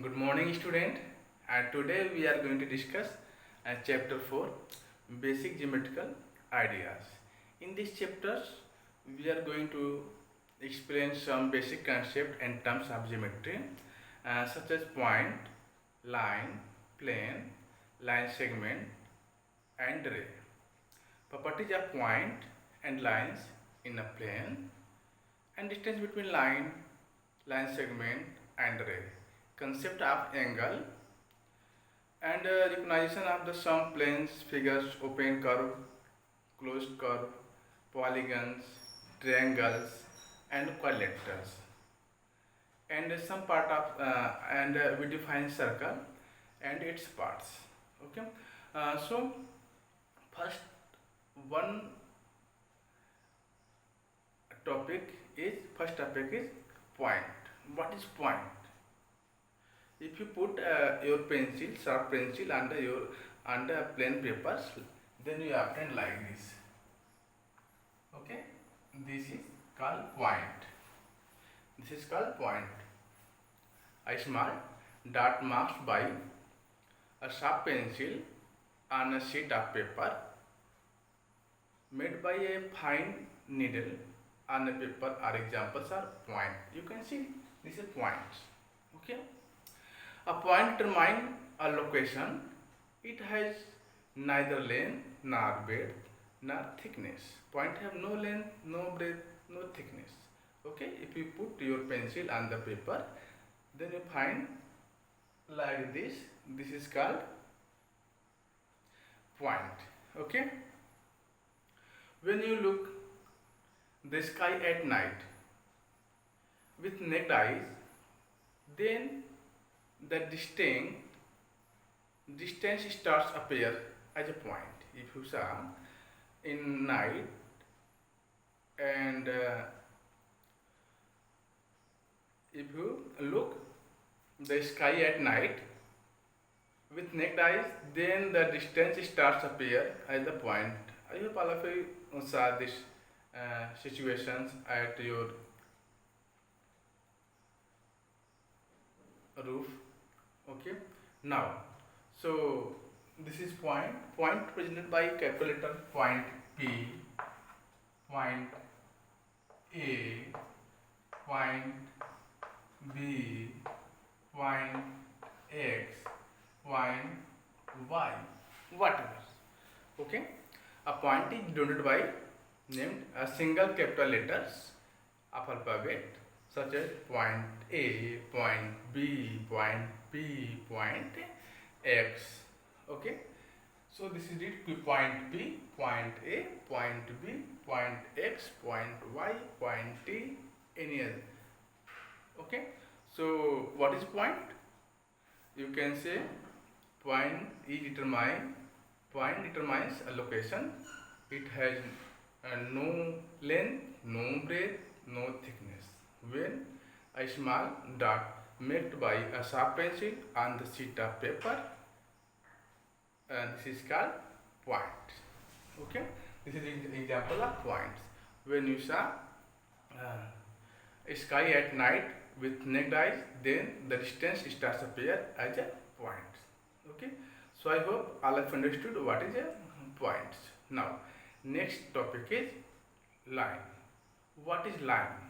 Good morning, student. And today we are going to discuss chapter 4, basic geometrical ideas. In this chapter, we are going to explain some basic concepts and terms of geometry, such as point, line, plane, line segment, and ray. Properties of point and lines in a plane, and distance between line segment, and ray. Concept of angle and recognition of the some planes, figures, open curve, closed curve, polygons, triangles, and quadrilaterals. And some part of we define circle and its parts. Okay. So first one first topic is point. What is point? If you put your pencil, sharp pencil under plain papers, then you obtain like this. Okay, this is called point. This is called point. A small dot marked by a sharp pencil on a sheet of paper made by a fine needle on a paper are examples are point. You can see this is points. Okay. A point determines a location. It has neither length nor breadth nor thickness. Point have no length, no breadth, no thickness. Okay, if you put your pencil on the paper, then you find like this. This is called point. Okay. When you look the sky at night with naked eyes, then the distance starts appear as a point. If you saw in night and if you look the sky at night with naked eyes, then the distance starts appear as a point. I hope all of you saw this situations at your roof. Okay, now so this is point represented by capital letter point P, point A, point B, point X, point Y, whatever. Okay, a point is denoted by named a single capital letters of alphabet such as point A, point B, point P, point X. Okay, so this is it: point P, point A, point B, point X, point Y, point T, any other. Okay, so what is point? You can say point determines a location. It has no length, no breadth, no thickness. When a small dot made by a sharp pencil on the sheet of paper, this is called point. Okay, this is an example of points. When you saw a sky at night with naked eyes, then the distance starts appear as a point. Okay, so I hope all have understood what is a points. Now next topic is line. What is line?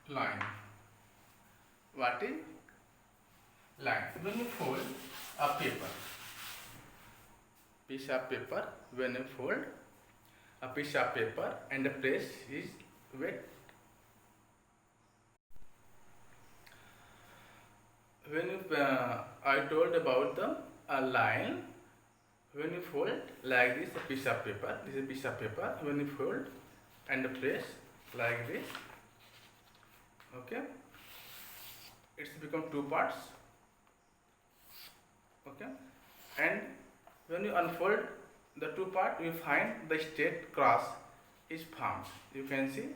Line. What is line? When you fold a piece of paper, when you fold a piece of paper and the place is wet, when you I told about the line. When you fold like this a piece of paper, this is a piece of paper. When you fold and place like this, okay, it's become two parts. Okay, and when you unfold the two part, you find the straight cross is formed. You can see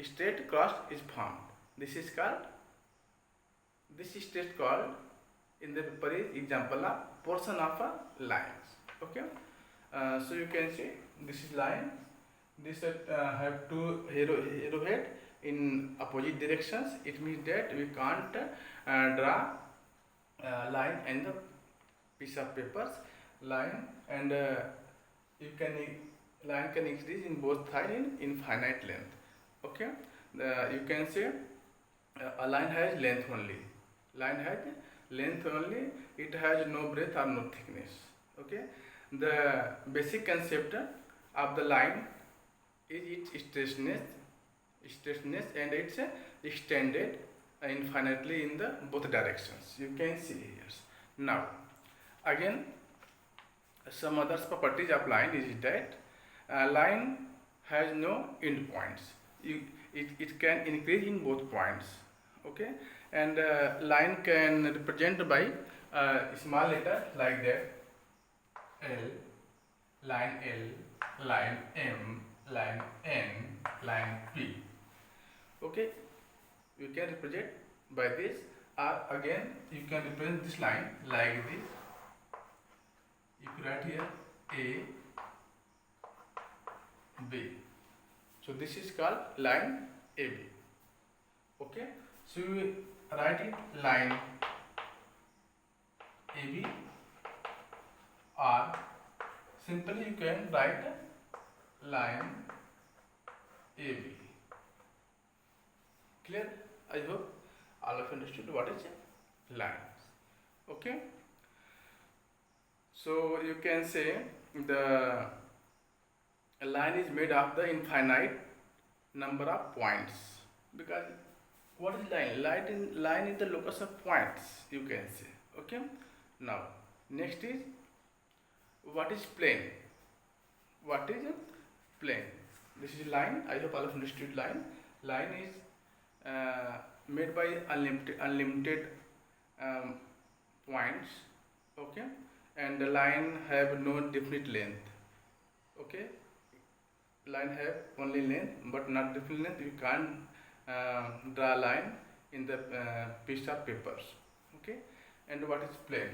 straight cross is formed. This is called in the paper is example of portion of a lines. Okay, So you can see this is line. This have two arrowhead in opposite directions. It means that we can't draw line and the piece of papers line, and you can line can increase in both sides in infinite length. Okay, you can say a line has length only. Line has length only. It has no breadth or no thickness. Okay, the basic concept of the line is its straightness, and it's extended infinitely in the both directions. You can see here. Now, again, some other properties of line is that line has no end points. It can increase in both points. Okay, and line can represent by small letter like that: L, line M, line N, line P. Okay, you can represent by this, or again you can represent this line like this. If you write here A, B, so this is called line AB. Okay, so you write it line AB, or simply you can write line AB. Clear? I hope all of you understood what is a line. Okay, so you can say the line is made of the infinite number of points, because what is line? Line is the locus of points, you can say. Okay, now next is what is plane. What is a plane? This is line. I hope all of you understood line. Line is made by unlimited points. Okay, and the line have no definite length. Okay, line have only length but not definite length. You can't draw a line in the piece of papers. Okay, and what is plane?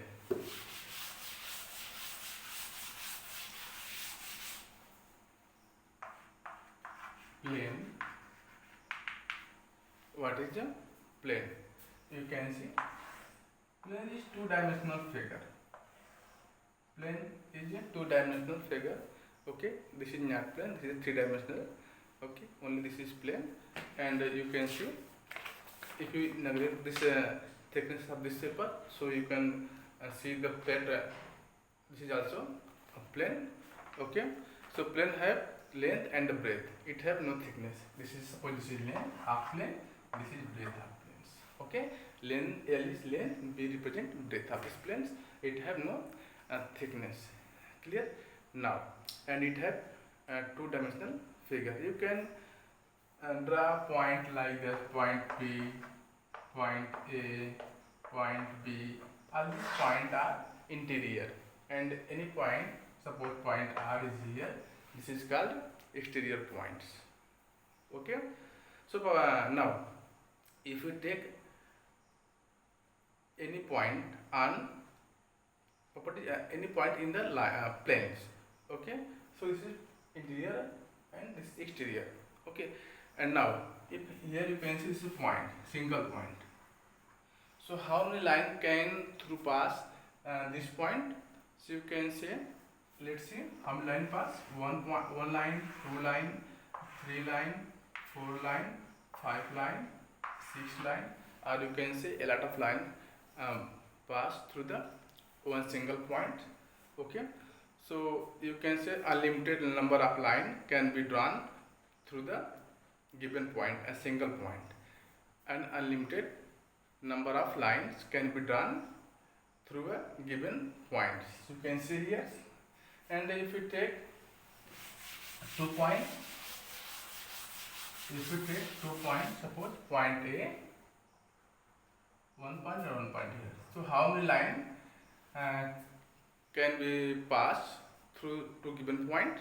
Plane. What is a plane? You can see plane is two-dimensional figure. Plane is a two-dimensional figure. Okay, this is not plane. This is three-dimensional. Okay, only this is plane, and you can see if you neglect this thickness of this paper, so you can see the plate. This is also a plane. Okay, so plane have length and breadth. It have no thickness. This is suppose this is length of plane. This is breadth of planes. Okay, length L is length. B represent breadth of this planes. It have no thickness. Clear? Now, and it have two-dimensional figure. You can draw point like this: point P, point A, point B. All these points are interior, and any point, suppose point R is here. This is called exterior points. Okay, so now if you take any point on property, any point in the planes. Okay, so this is interior and this is exterior. Okay, and now if here you can see this is point, single point. So how many line can through pass this point? So you can say, let's see how many line pass. One line, two line, three line, four line, five line, six line, or you can say a lot of line pass through the one single point. Okay, so you can say unlimited number of line can be drawn through the given point, a single point, and unlimited number of lines can be drawn through a given point. So you can see here, and if you take 2 points, if you take 2 points, suppose point A, 1 point and 1 point here. So how many line can be passed through two given point?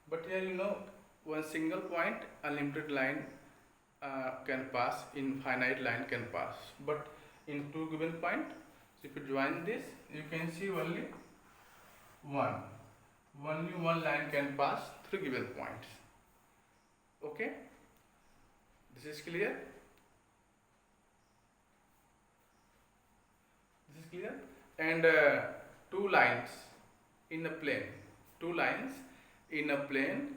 But here you know one single point, unlimited line can pass, infinite line can pass. But in two given point, so if you join this, you can see only one. Only one line can pass through given points. Okay, this is clear. This is clear. And two lines in a plane. Two lines in a plane.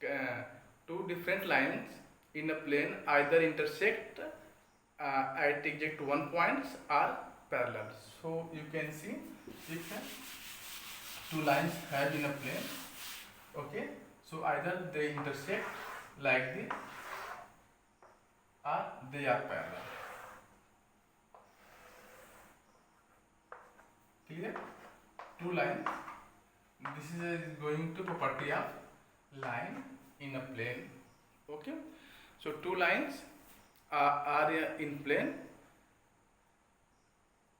Uh, Two different lines in a plane either intersect at exact one points are parallel. So you can see if two lines have in a plane, okay, so either they intersect like this or they are parallel. Clear? Two lines. This is going to property of line in a plane. Okay, so two lines are in plane,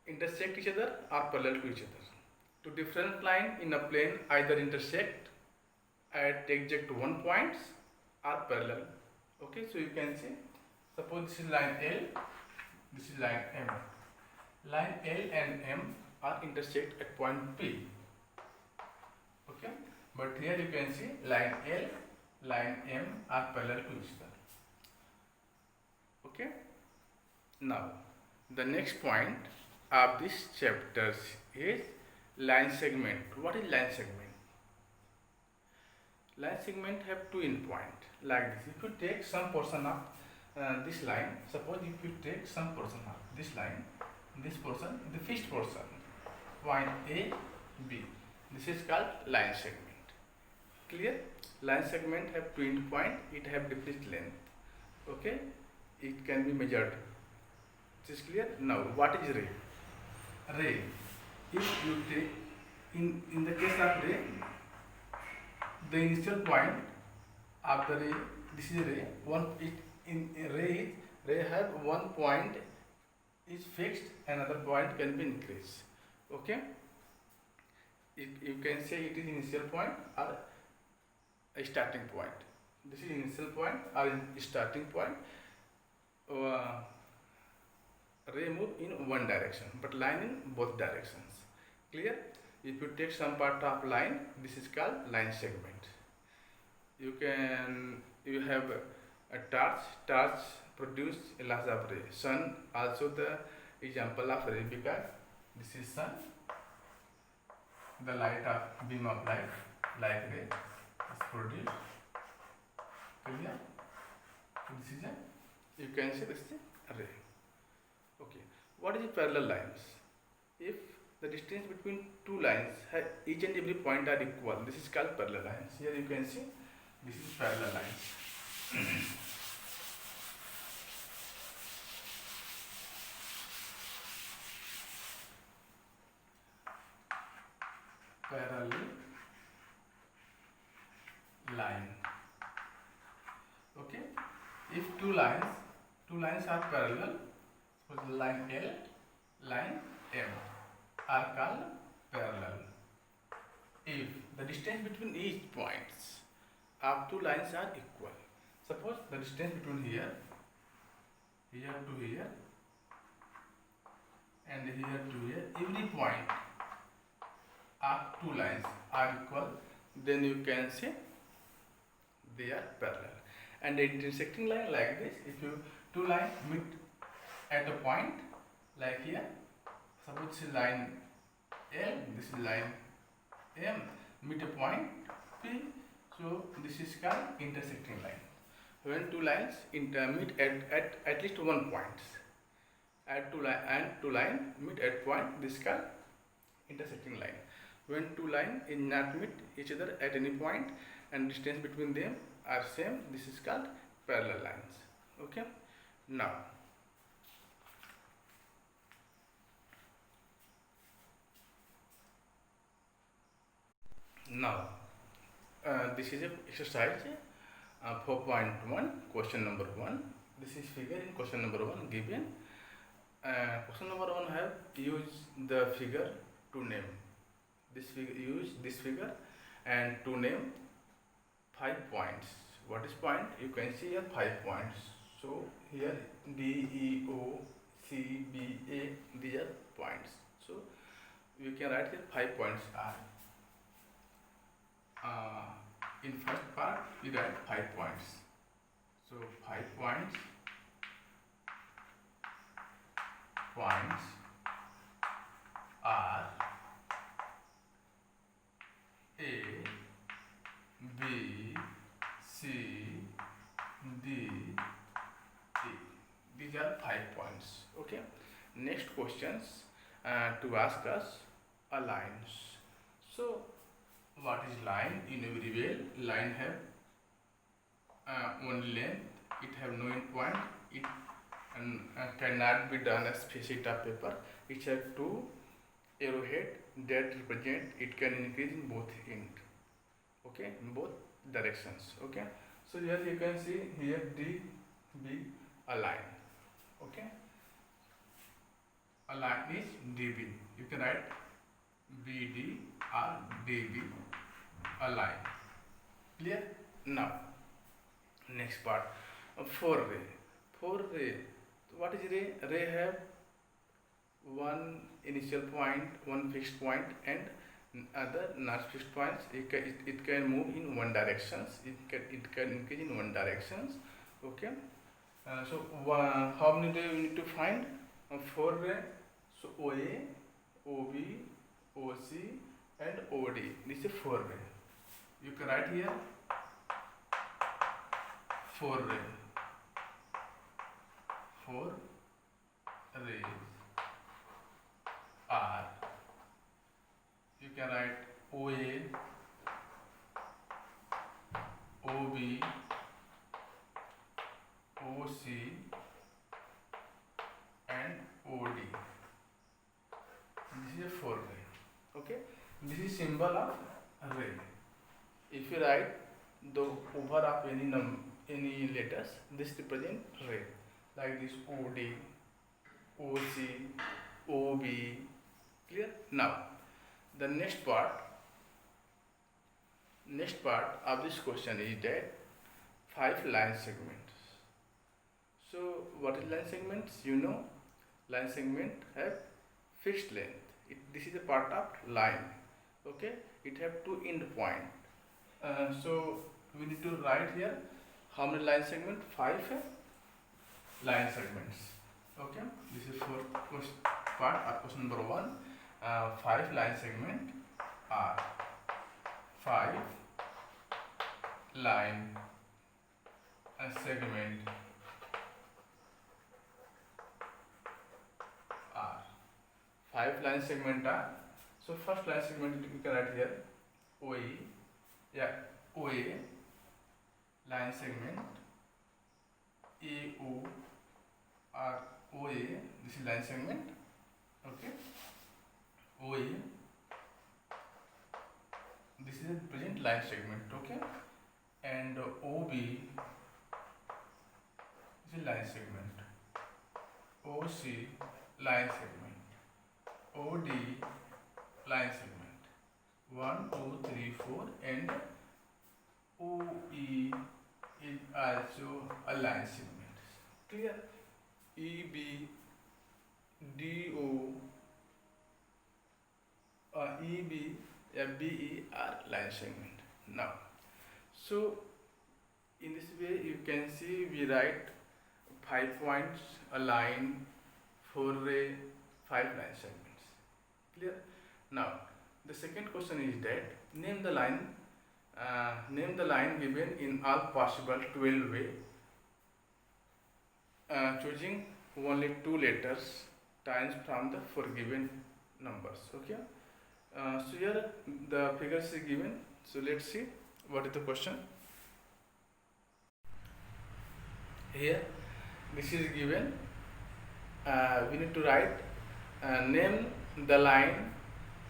intersect each other or parallel to each other. Two different lines in a plane either intersect at exact one points are parallel. Okay, so you can see, suppose this is line L, this is line M. Line L and M are intersect at point P. Okay, but here you can see line L, line M are parallel to each other. Okay, now the next point of this chapter is line segment. What is line segment? Line segment have two endpoints like this. If you take some portion of this line, suppose if you take some portion of this line, this portion, the fixed portion, point A, B, this is called line segment. Clear? Line segment have two endpoints, it have different length. Okay, it can be measured. This is clear? Now, what is ray? Ray, if you take, in the case of ray, the initial point of the ray, this is ray, ray have one point is fixed, another point can be increased. Okay, you can say it is initial point or a starting point. This is initial point or starting point. Ray move in one direction but line in both directions. Clear? If you take some part of line, this is called line segment. You have a torch produce a lot of ray. Sun also the example of ray because this is sun, the light of beam of light ray is produced. Clear? This is a, you can see this is a ray. Okay, what is parallel lines? If the distance between two lines, each and every point are equal, this is called parallel lines. Here you can see this is parallel lines. Parallel line. Okay, if two lines are parallel, suppose line L, line M are called parallel. If the distance between each points of two lines are equal, suppose the distance between here to here and here to here, every point of two lines are equal, then you can say they are parallel. And the intersecting line like this, if you two lines meet at a point like here, suppose this is line L, this is line M, meet a point P, so this is called intersecting line. When two lines meet at least one point, two lines meet at point, this is called intersecting line. When two lines not meet each other at any point and distance between them are same, this is called parallel lines. Okay, now this is a exercise 4.1 question number 1. This is figure in question number 1 given. Question number 1 have used the figure to name use this figure and to name 5 points. What is point? You can see here 5 points. So here D, E, O, C, B, A, these are points. So we can write here 5 points are. uh, in first part we write 5 points. So 5 points are A, B, C, D, E. These are 5 points. Okay. Next questions to ask us are lines. So what is line? In every way, line have only length. It have no end point. It cannot be done as sheet of paper. It has two arrowhead that represent it can increase in both end. Okay, in both directions. Okay, so here you can see here D B a line. Okay, a line is DB. You can write BD or DB a line. Clear? Now next part, 4 ray. 4 ray. What is ray? Ray have one initial point, one fixed point, and other not fixed points. It can move in one directions. It can increase in one directions. Okay. So how many ray we need to find? 4 ray. So OA, OB, OC, and OD. This is 4 ray. You can write here 4 ray. 4 rays are, you can write OA, OB, OC, and OD. This is a 4 ray. Okay, this is symbol of ray. If you write the over of any letters, this represent ray. Like this OD, OC, OB. Clear? Now the next part of this question is that 5 line segments. So what is line segments? You know, line segment have fixed length. This is a part of line. Okay, it have two end point. So we need to write here how many line segment? 5 line segments. Okay, this is for part of question number 1. 5 line segment are 5 line segment are 5 line segment are. So first line segment you can write here OE, OA line segment, AO or OA. This is line segment. Okay, OA. This is a present line segment. Okay, and OB is a line segment. OC line segment. OD line segment. 1, 2, 3, 4, and OE is also a line segment. Clear? EB, DO, EB, BE are line segment. Now, so in this way you can see we write 5 points, a line, 4 ray, 5 line segments. Clear? Now the second question is that name the line given in all possible 12 way, choosing only 2 letters times from the foregiven numbers. Okay, so here the figures is given. So let's see what is the question. Here this is given. We need to write name the line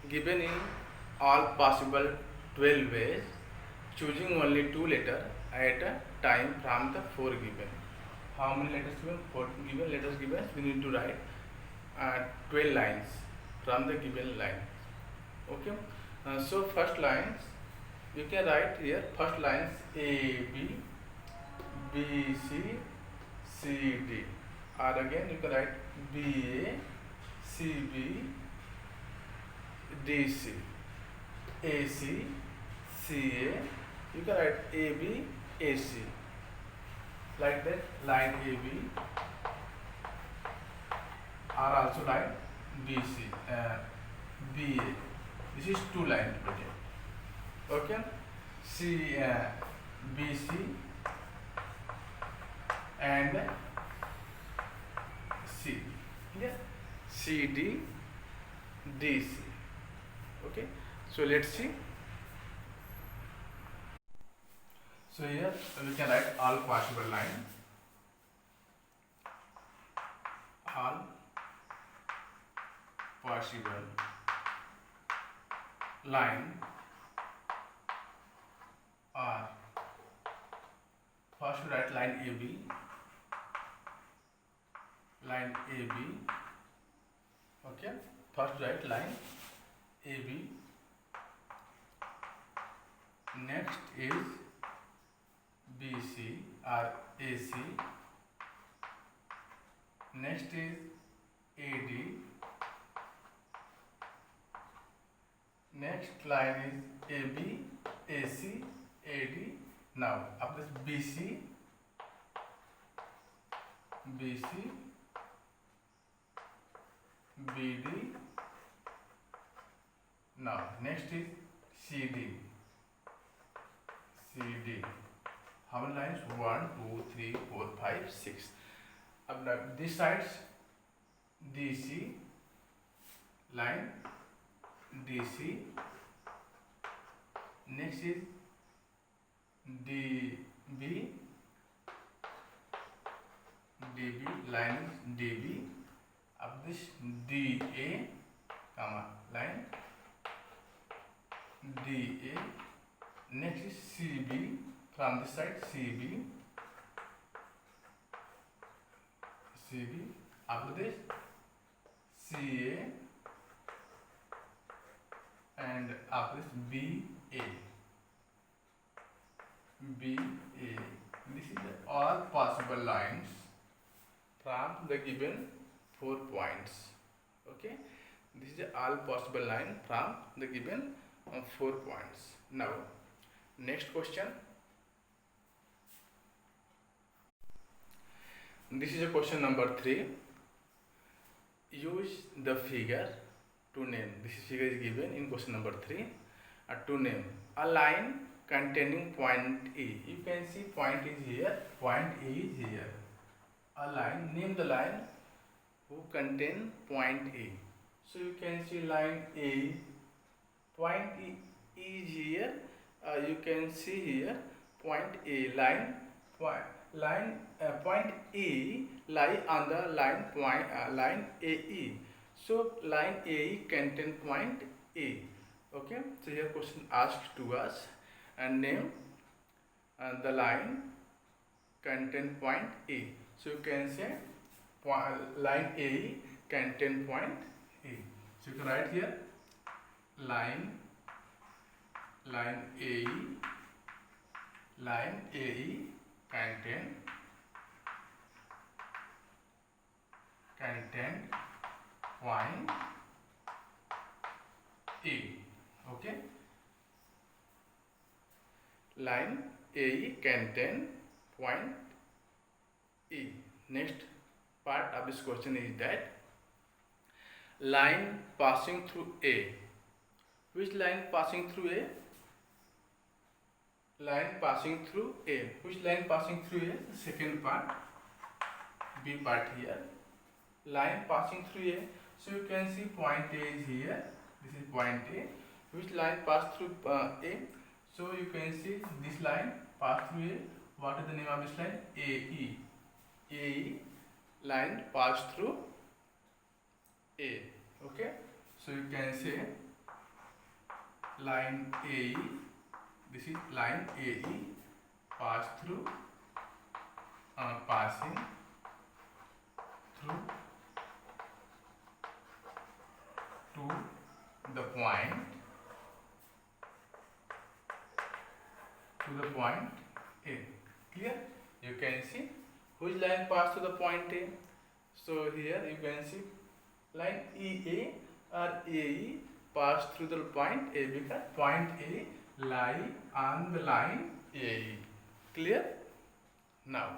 given in all possible 12 ways, choosing only 2 letters at a time from the foregiven. How many letters given? 4 given letters given. We need to write 12 lines from the given line. Okay. So first lines you can write here. First lines A, B, B, C, C, D. Or again you can write B, A, C, B, D, C, A, C, CA, you can write AB, AC. Like that, line AB are also line BC, BA. This is two line together. Okay, BC and C. Yeah, CD, DC. Okay, so let's see. So here we can write all possible line, all possible line are, first we write line AB, okay, first write line AB, next is BC or AC, next is AD, next line is AB, AC, AD. Now after this BC, BD. Now next is CD. How many lines? 1, 2, 3, 4, 5, 6. Now this sides DC, line DC. Next is DB, line is DB. Up this DA, comma, line DA. Next is CB, from this side CB. After this CA, and after this BA. This is all possible lines from the given 4 points. Okay, this is all possible line from the given 4 points. Now next question. This is a question number 3. Use the figure to name. This figure is given in question number 3. To name a line containing point E. You can see point is here, point E is here. A line, name the line who contain point E. So you can see line A, point E is here. You can see here point A, point E lie on the line AE. So line AE contain point A. Okay, so here question asked to us, and name the line contain point A. So you can say line AE contain point A. So you can write here line AE contain point A. Okay, line AE contain point E. Next part of this question is that line passing through A. Which line passing through A? Line passing through A. Which line passing through A? The second part, B part here. Line passing through A. So you can see point A is here. This is point A. Which line pass through A? So you can see this line pass through A. What is the name of this line? AE. AE line pass through A. Okay. So you can say line AE. This is line AE pass through passing through to the point A. Clear? You can see which line pass to the point A. So here you can see line EA or AE pass through the point A because point A lie on the line AE. Clear? Now,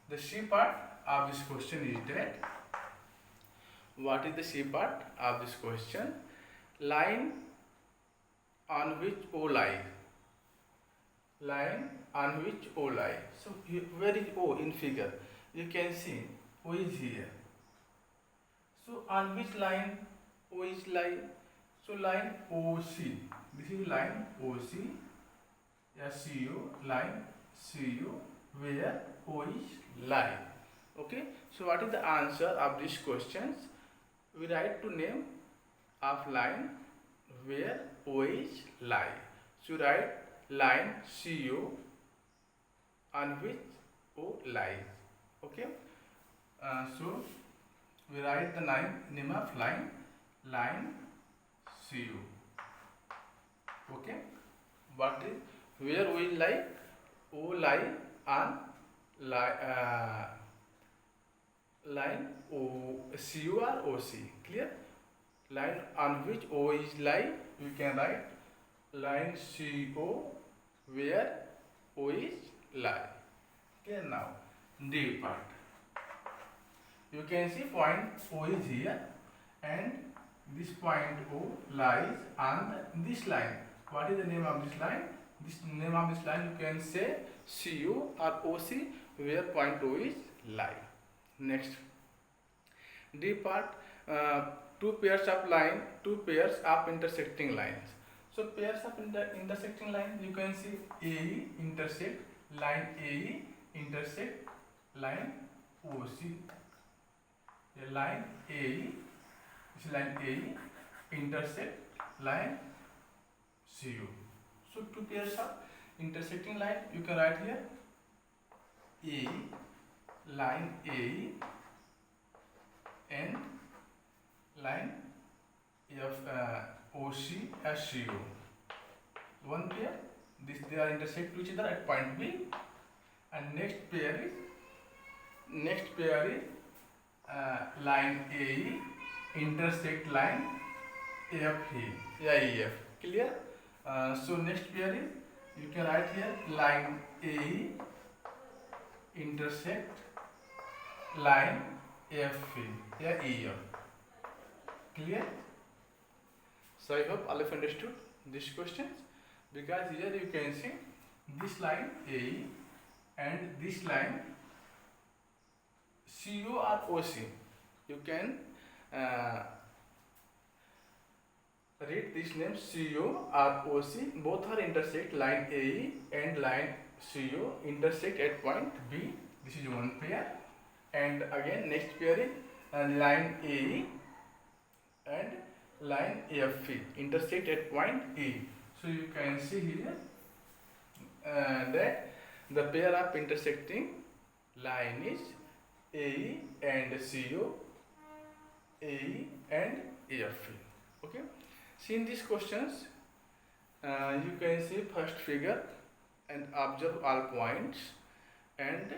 the C part of this question is that what is the C part of this question? Line on which O lies. Line on which O lies. So where is O in figure? You can see O is here. So on which line O is lie? So line OC. This is line OC. SCU line CU where O is lie. Okay. So what is the answer of these questions? We write to name of line where O is lie. So write line CU on which O lies. Okay. So we write the name of line CU. Okay. What is where O is lie? O lie on line O CU or OC. Clear? Line on which O is lie, we can write line CO where O is lie. Clear now? D part. You can see point O is here and this point O lies on this line. What is the name of this line? This name of this line you can say CU or OC where point O is lie. Next, D part, two pairs of intersecting lines. So pairs of intersecting lines, you can see AE intersect line AE intersect line OC. A line AE, this line AE intersect line CU. So two pairs of intersecting line you can write here AE line AE and line OC as CU. One pair, they are intersect to each other at point B, and next pair is line AE intersect line AF. Clear? So next pair is, you can write here line AE intersect line AF. Clear? So I hope all of you understood these questions, because here you can see this line AE and this line CU or OC. You can read this name CU or OC. Both are intersect line AE and line CU intersect at point B. This is one pair. And again next pair is line AE and line AFE intersect at point E. So you can see here that the pair of intersecting line is AE and CU, AE and AFE. Okay. See in these questions, you can see first figure and observe all points, and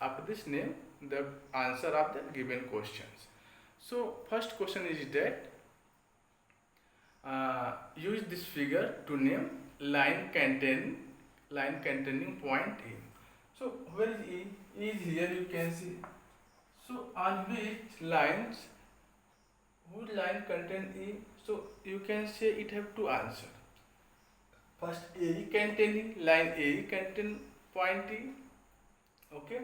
after this name the answer of the given questions. So first question is that use this figure to name line containing point E. So where is E? E is here, you can see. So on which line contain E? So you can say it have two answers. First AE containing line AE contain point E. Okay,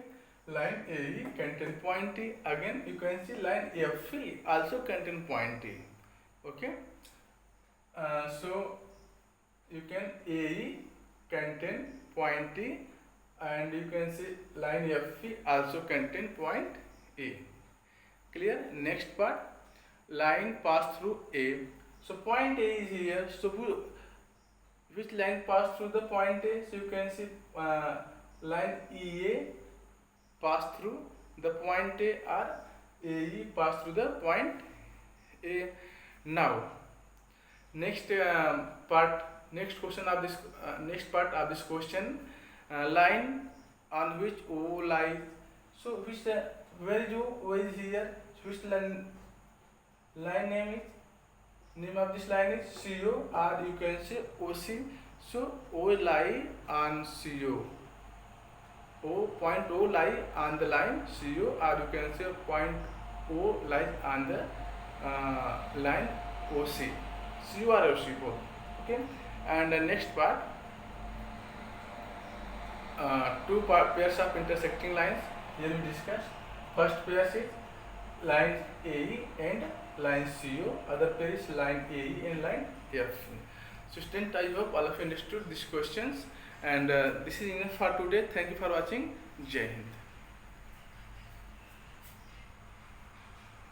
line AE contain point E. Again you can see line FE also contain point E. Okay, so you can AE contain point E, and you can see line FE also contain point E. Clear? Next part, line pass through A. So point A is here. So which line pass through the point A? So you can see line EA pass through the point A, or AE pass through the point A. Now next part of this question, line on which O lies. So where is O? O is here. Which line name is Name of this line is CO, or you can say OC. So O lie on CO. Point O lie on the line CO, or you can say point O lies on the line OC. CO or OC both. Okay. And the next part, pairs of intersecting lines. Here we discuss. First pair is line AE and line CO. Other pair is line AE and line F. So student, I hope all of you understood these questions, and this is enough for today. Thank you for watching. Jai Hind.